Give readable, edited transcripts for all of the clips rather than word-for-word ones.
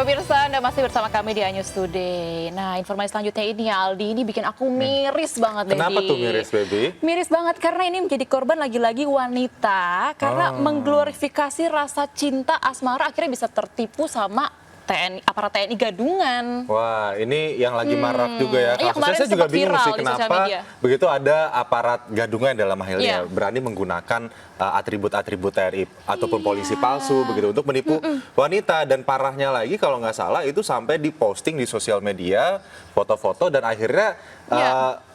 pemirsa, Anda masih bersama kami di iNews Today. Nah, informasi selanjutnya ini ya, Aldi, ini bikin aku miris banget, Baby. Kenapa tuh miris, Baby? Miris banget karena ini menjadi korban lagi-lagi wanita karena mengglorifikasi rasa cinta asmara akhirnya bisa tertipu sama TNI, aparat TNI gadungan. Wah, ini yang lagi marak juga ya. Iya, Kasusnya saya juga bingung sih kenapa begitu ada aparat gadungan dalam hal ini berani menggunakan atribut-atribut TNI ataupun polisi palsu begitu untuk menipu wanita. Dan parahnya lagi kalau nggak salah itu sampai diposting di sosial media foto-foto dan akhirnya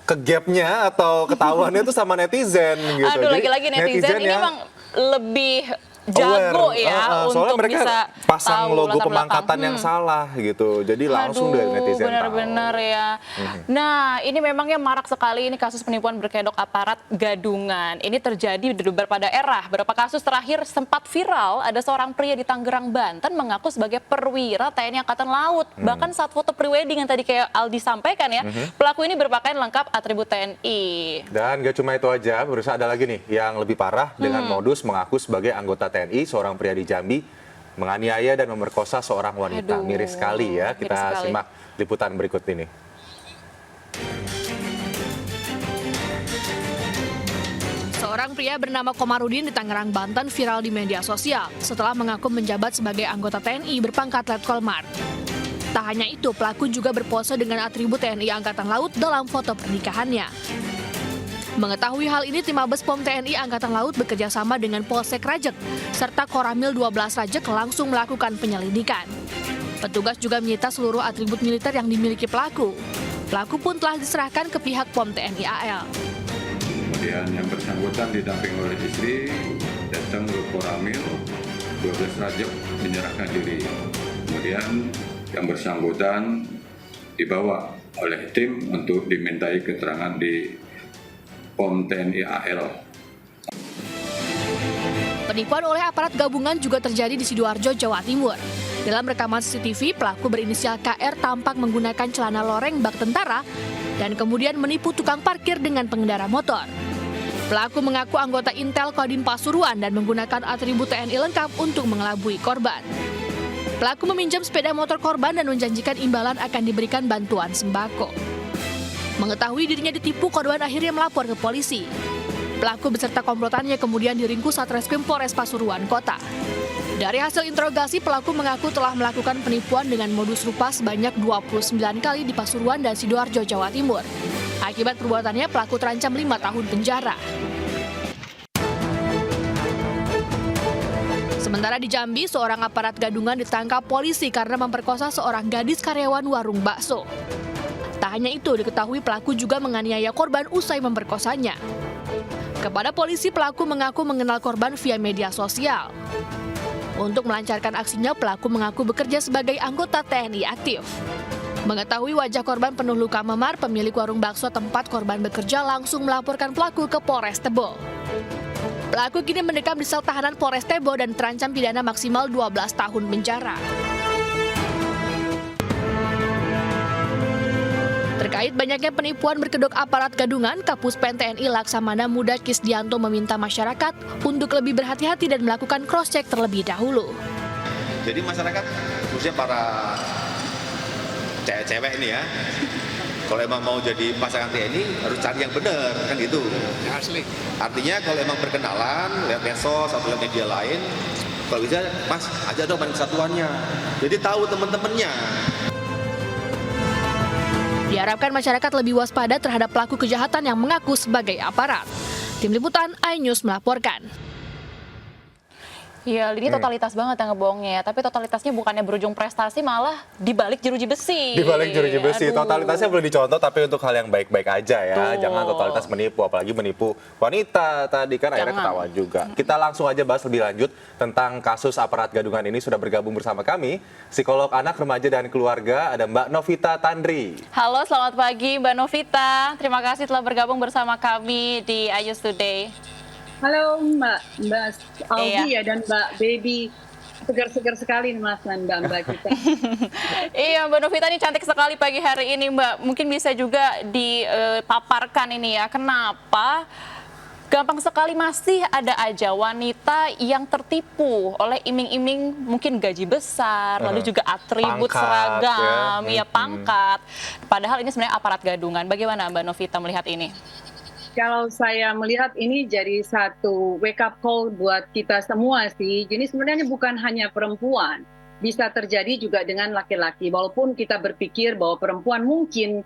ke gapnya atau ketahuannya itu sama netizen gitu. Aduh, lagi-lagi netizen ini emang lebih jago ya soalnya untuk mereka bisa pasang tahu logo pemangkatan yang salah gitu, jadi langsung dari netizen benar-benar ya. Nah, ini memangnya marak sekali ini kasus penipuan berkedok aparat gadungan. Ini terjadi di beberapa daerah. Beberapa kasus terakhir sempat viral, ada seorang pria di Tangerang, Banten mengaku sebagai perwira TNI Angkatan Laut. Bahkan saat foto prewedding yang tadi kayak Aldi sampaikan ya, pelaku ini berpakaian lengkap atribut TNI. Dan gak cuma itu aja, berusaha ada lagi nih yang lebih parah dengan modus mengaku sebagai anggota TNI, seorang pria di Jambi menganiaya dan memerkosa seorang wanita. Aduh, miris sekali ya. Kita simak liputan berikut ini. Seorang pria bernama Komarudin di Tangerang, Banten viral di media sosial setelah mengaku menjabat sebagai anggota TNI berpangkat Letkol Mar. Tak hanya itu, pelaku juga berpose dengan atribut TNI Angkatan Laut dalam foto pernikahannya. Mengetahui hal ini, tim Mabes POM TNI Angkatan Laut bekerja sama dengan Polsek Rajek serta Koramil 12 Rajek langsung melakukan penyelidikan. Petugas juga menyita seluruh atribut militer yang dimiliki pelaku. Pelaku pun telah diserahkan ke pihak POM TNI AL. Kemudian yang bersangkutan didampingi oleh istri datang ke Koramil 12 Rajek menyerahkan diri. Kemudian yang bersangkutan dibawa oleh tim untuk dimintai keterangan di POM TNI AL. Penipuan oleh aparat gabungan juga terjadi di Sidoarjo, Jawa Timur. Dalam rekaman CCTV, pelaku berinisial KR tampak menggunakan celana loreng bak tentara dan kemudian menipu tukang parkir dengan pengendara motor. Pelaku mengaku anggota Intel Kodim Pasuruan dan menggunakan atribut TNI lengkap untuk mengelabui korban. Pelaku meminjam sepeda motor korban dan menjanjikan imbalan akan diberikan bantuan sembako. Mengetahui dirinya ditipu, korban akhirnya melapor ke polisi. Pelaku beserta komplotannya kemudian diringkus Satreskrim Polres Pasuruan Kota. Dari hasil interogasi, pelaku mengaku telah melakukan penipuan dengan modus rupa sebanyak 29 kali di Pasuruan dan Sidoarjo, Jawa Timur. Akibat perbuatannya, pelaku terancam 5 tahun penjara. Sementara di Jambi, seorang aparat gadungan ditangkap polisi karena memperkosa seorang gadis karyawan warung bakso. Tak hanya itu, diketahui pelaku juga menganiaya korban usai memperkosanya. Kepada polisi, pelaku mengaku mengenal korban via media sosial. Untuk melancarkan aksinya, pelaku mengaku bekerja sebagai anggota TNI aktif. Mengetahui wajah korban penuh luka memar, pemilik warung bakso tempat korban bekerja langsung melaporkan pelaku ke Polres Tebo. Pelaku kini mendekam di sel tahanan Polres Tebo dan terancam pidana maksimal 12 tahun penjara. Terkait banyaknya penipuan berkedok aparat gadungan, Kapuspen TNI Laksamana Muda Kisdianto meminta masyarakat untuk lebih berhati-hati dan melakukan cross-check terlebih dahulu. Jadi masyarakat, khususnya para cewek-cewek ini ya, kalau emang mau jadi pasangan TNI harus cari yang benar, kan gitu. Asli. Artinya kalau emang berkenalan, lihat medsos atau lihat media lain, kalau bisa, Mas, aja dong main kesatuannya. Jadi tahu teman-temannya. Diharapkan masyarakat lebih waspada terhadap pelaku kejahatan yang mengaku sebagai aparat. Tim Liputan iNews melaporkan. Iya, ini totalitas banget yang ngebohongnya ya. Tapi totalitasnya bukannya berujung prestasi, malah dibalik jeruji besi. Dibalik jeruji besi. Totalitasnya belum dicontoh, tapi untuk hal yang baik-baik aja ya. Jangan totalitas menipu, apalagi menipu wanita tadi kan akhirnya ketahuan juga. Kita langsung aja bahas lebih lanjut tentang kasus aparat gadungan ini. Sudah bergabung bersama kami, psikolog anak, remaja, dan keluarga, ada Mbak Novita Tandri. Halo, selamat pagi Mbak Novita. Terima kasih telah bergabung bersama kami di iNews Today. Halo Mbak Aldi ya dan Mbak Baby, segar-segar sekali nih Mas dan Mbak kita. Iya Mbak Novita, ini cantik sekali pagi hari ini Mbak. Mungkin bisa juga dipaparkan ini ya, kenapa gampang sekali masih ada aja wanita yang tertipu oleh iming-iming mungkin gaji besar, lalu juga atribut Pangkat, seragam, ya. ya pangkat. Padahal ini sebenarnya aparat gadungan. Bagaimana Mbak Novita melihat ini? Kalau saya melihat ini jadi satu wake up call buat kita semua sih. Jadi sebenarnya bukan hanya perempuan, bisa terjadi juga dengan laki-laki. Walaupun kita berpikir bahwa perempuan mungkin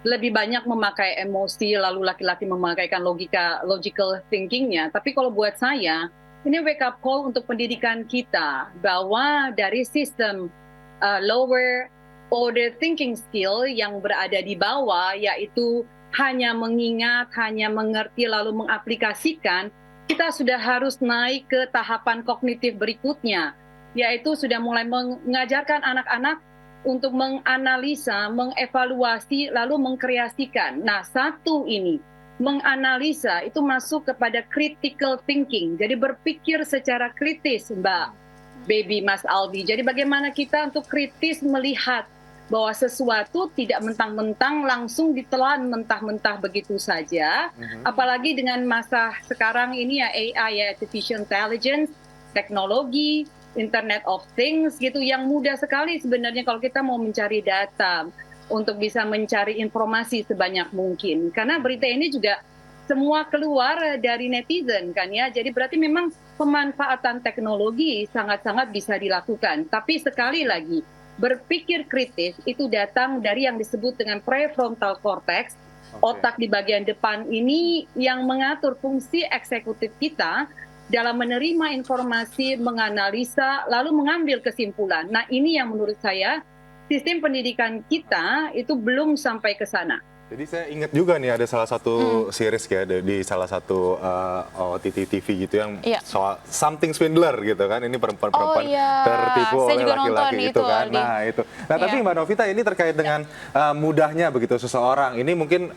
lebih banyak memakai emosi, lalu laki-laki memakaikan logical thinkingnya. Tapi kalau buat saya, ini wake up call untuk pendidikan kita bahwa dari sistem lower order thinking skill yang berada di bawah, yaitu hanya mengingat, hanya mengerti, lalu mengaplikasikan, kita sudah harus naik ke tahapan kognitif berikutnya, yaitu sudah mulai mengajarkan anak-anak untuk menganalisa, mengevaluasi, lalu mengkreasikan. Nah, satu ini, menganalisa itu masuk kepada critical thinking, jadi berpikir secara kritis, Mbak Baby, Mas Aldi. Jadi bagaimana kita untuk kritis melihat bahwa sesuatu tidak mentang-mentang langsung ditelan mentah-mentah begitu saja. Apalagi dengan masa sekarang ini ya AI, ya artificial intelligence, teknologi, Internet of Things gitu, yang mudah sekali sebenarnya kalau kita mau mencari data untuk bisa mencari informasi sebanyak mungkin. Karena berita ini juga semua keluar dari netizen kan ya. Jadi berarti memang pemanfaatan teknologi sangat-sangat bisa dilakukan. Tapi sekali lagi, berpikir kritis itu datang dari yang disebut dengan prefrontal cortex, otak di bagian depan ini yang mengatur fungsi eksekutif kita dalam menerima informasi, menganalisa, lalu mengambil kesimpulan. Nah, ini yang menurut saya sistem pendidikan kita itu belum sampai ke sana. Jadi saya ingat juga nih ada salah satu series ya di salah satu OTT TV gitu yang soal something swindler gitu kan. Ini perempuan-perempuan tertipu oleh laki-laki itu kan. Nah, itu. Nah, tapi Mbak Novita ini terkait dengan mudahnya begitu seseorang. Ini mungkin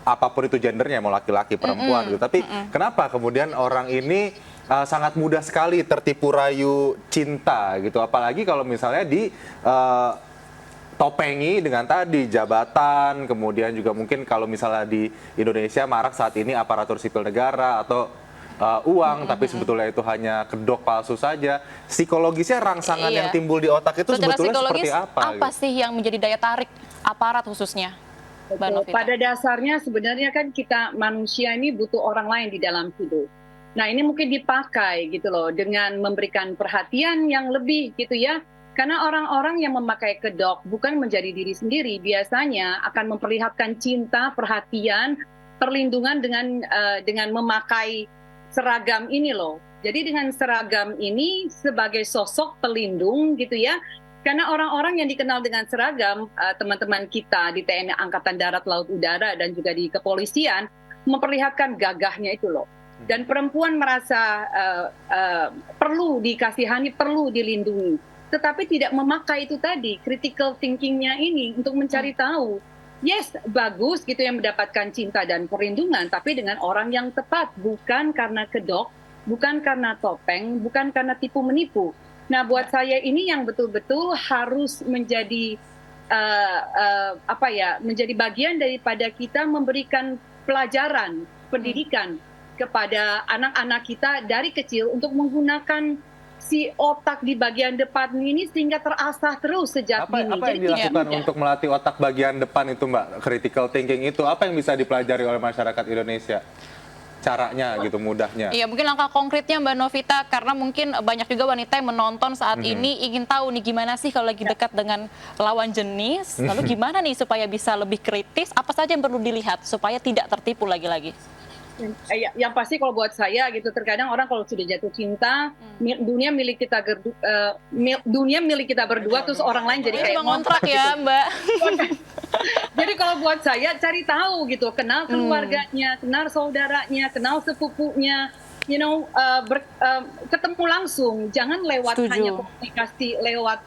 apapun itu gendernya, mau laki-laki, perempuan gitu. Tapi kenapa kemudian orang ini sangat mudah sekali tertipu rayu cinta gitu. Apalagi kalau misalnya di topengi dengan tadi jabatan, kemudian juga mungkin kalau misalnya di Indonesia marak saat ini aparatur sipil negara atau uang, tapi sebetulnya itu hanya kedok palsu saja. Psikologisnya rangsangan yang timbul di otak itu secara sebetulnya seperti apa? Apa sih yang menjadi daya tarik aparat khususnya? Pada dasarnya sebenarnya kan kita manusia ini butuh orang lain di dalam hidup. Nah, ini mungkin dipakai gitu loh dengan memberikan perhatian yang lebih gitu ya. Karena orang-orang yang memakai kedok bukan menjadi diri sendiri, biasanya akan memperlihatkan cinta, perhatian, perlindungan dengan memakai seragam ini loh. Jadi dengan seragam ini sebagai sosok pelindung gitu ya. Karena orang-orang yang dikenal dengan seragam, teman-teman kita di TNI Angkatan Darat, Laut, Udara, dan juga di kepolisian, memperlihatkan gagahnya itu loh. Dan perempuan merasa perlu dikasihani, perlu dilindungi. Tetapi tidak memakai itu tadi, critical thinking-nya ini untuk mencari tahu. Yes, bagus gitu yang mendapatkan cinta dan perlindungan, tapi dengan orang yang tepat, bukan karena kedok, bukan karena topeng, bukan karena tipu-menipu. Nah, buat saya ini yang betul-betul harus menjadi menjadi bagian daripada kita memberikan pelajaran, pendidikan kepada anak-anak kita dari kecil untuk menggunakan si otak di bagian depan ini sehingga terasah terus sejak dini. Apa yang dilakukan untuk melatih otak bagian depan itu, Mbak? Critical thinking itu apa yang bisa dipelajari oleh masyarakat Indonesia? Caranya gitu, mudahnya. Iya, mungkin langkah konkretnya Mbak Novita, karena mungkin banyak juga wanita yang menonton saat ini ingin tahu nih gimana sih kalau lagi dekat dengan lawan jenis, lalu gimana nih supaya bisa lebih kritis, apa saja yang perlu dilihat supaya tidak tertipu lagi-lagi? Yang pasti kalau buat saya gitu, terkadang orang kalau sudah jatuh cinta, dunia milik kita berdua, terus orang lain jadi kayak ngontrak ya gitu. Mbak. Jadi kalau buat saya cari tahu gitu, kenal keluarganya, kenal saudaranya, kenal sepupunya, ketemu langsung, jangan lewat hanya komunikasi lewat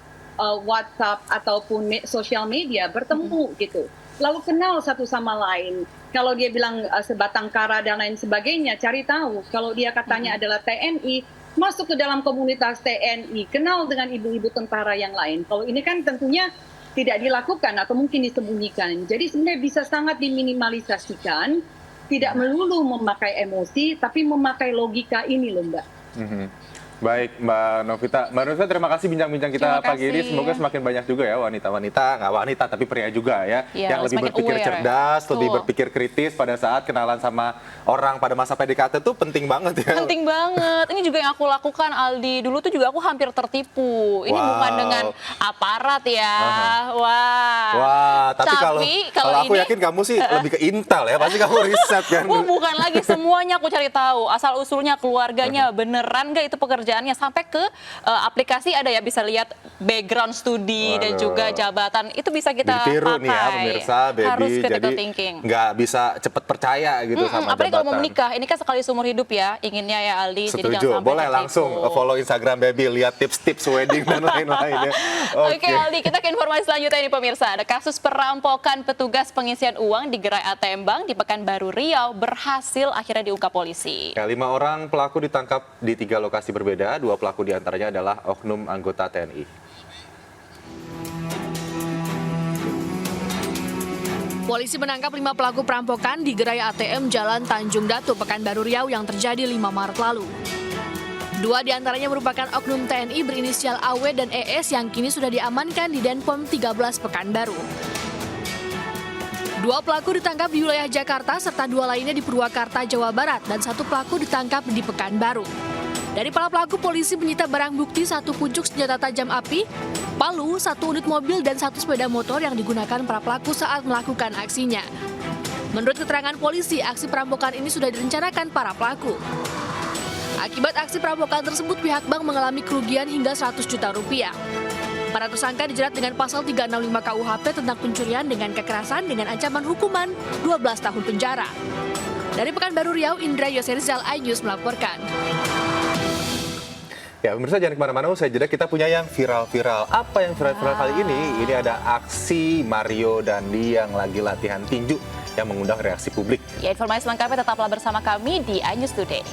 WhatsApp ataupun sosial media, bertemu gitu. Lalu kenal satu sama lain. Kalau dia bilang sebatang kara dan lain sebagainya, cari tahu. Kalau dia katanya adalah TNI, masuk ke dalam komunitas TNI, kenal dengan ibu-ibu tentara yang lain. Kalau ini kan tentunya tidak dilakukan atau mungkin disembunyikan. Jadi sebenarnya bisa sangat diminimalisasikan tidak melulu memakai emosi, tapi memakai logika ini loh Mbak. Baik Mbak Novita. Mbak Novita, terima kasih bincang-bincang kita pagi ini. Semoga semakin banyak juga ya wanita-wanita, nggak wanita tapi pria juga ya, yang lebih berpikir cerdas, lebih berpikir kritis pada saat kenalan sama orang pada masa PDKT itu penting banget ya. Penting banget. Ini juga yang aku lakukan, Aldi. Dulu tuh juga aku hampir tertipu. Ini bukan dengan aparat ya. Wah, tapi kalau aku yakin kamu sih lebih ke intel ya, pasti kamu riset kan. Bukan lagi, semuanya aku cari tahu. Asal usulnya, keluarganya, beneran nggak itu pekerjaannya, sampai ke aplikasi ada ya, bisa lihat background studi dan juga jabatan. Itu bisa kita ditiru pakai. Nih ya pemirsa, baby. Harus critical jadi thinking. Nggak bisa cepet percaya gitu sama apalagi jabatan. kalau mau menikah, ini kan sekali seumur hidup ya, inginnya ya Aldi. Setuju, jadi jangan sampai boleh tertipu. langsung follow Instagram baby, lihat tips-tips wedding dan lain-lain ya. Oke Aldi, kita ke informasi selanjutnya ini pemirsa. Ada kasus perampokan petugas pengisian uang di gerai ATM Bank di Pekanbaru Riau berhasil akhirnya diungkap polisi. Ya, 5 orang pelaku ditangkap di 3 lokasi berbeda. 2 pelaku diantaranya adalah oknum anggota TNI. Polisi menangkap 5 pelaku perampokan di gerai ATM Jalan Tanjung Datu, Pekanbaru Riau yang terjadi 5 Maret lalu. 2 diantaranya merupakan oknum TNI berinisial AW dan ES yang kini sudah diamankan di Denpom 13 Pekanbaru. 2 pelaku ditangkap di wilayah Jakarta serta 2 lainnya di Purwakarta, Jawa Barat, dan 1 pelaku ditangkap di Pekanbaru. Dari para pelaku, polisi menyita barang bukti 1 pucuk senjata tajam api, palu, 1 unit mobil, dan 1 sepeda motor yang digunakan para pelaku saat melakukan aksinya. Menurut keterangan polisi, aksi perampokan ini sudah direncanakan para pelaku. Akibat aksi perampokan tersebut, pihak bank mengalami kerugian hingga 100 juta rupiah. Para tersangka dijerat dengan pasal 365 KUHP tentang pencurian dengan kekerasan dengan ancaman hukuman 12 tahun penjara. Dari Pekanbaru Riau, Indra Yoserizal, iNews melaporkan. Ya pemirsa, jangan kemana-mana, usai jeda kita punya yang viral-viral. Apa yang viral-viral kali ini? Ini ada aksi Mario Dandi yang lagi latihan tinju yang mengundang reaksi publik. Ya, informasi lengkapnya tetaplah bersama kami di iNews Today.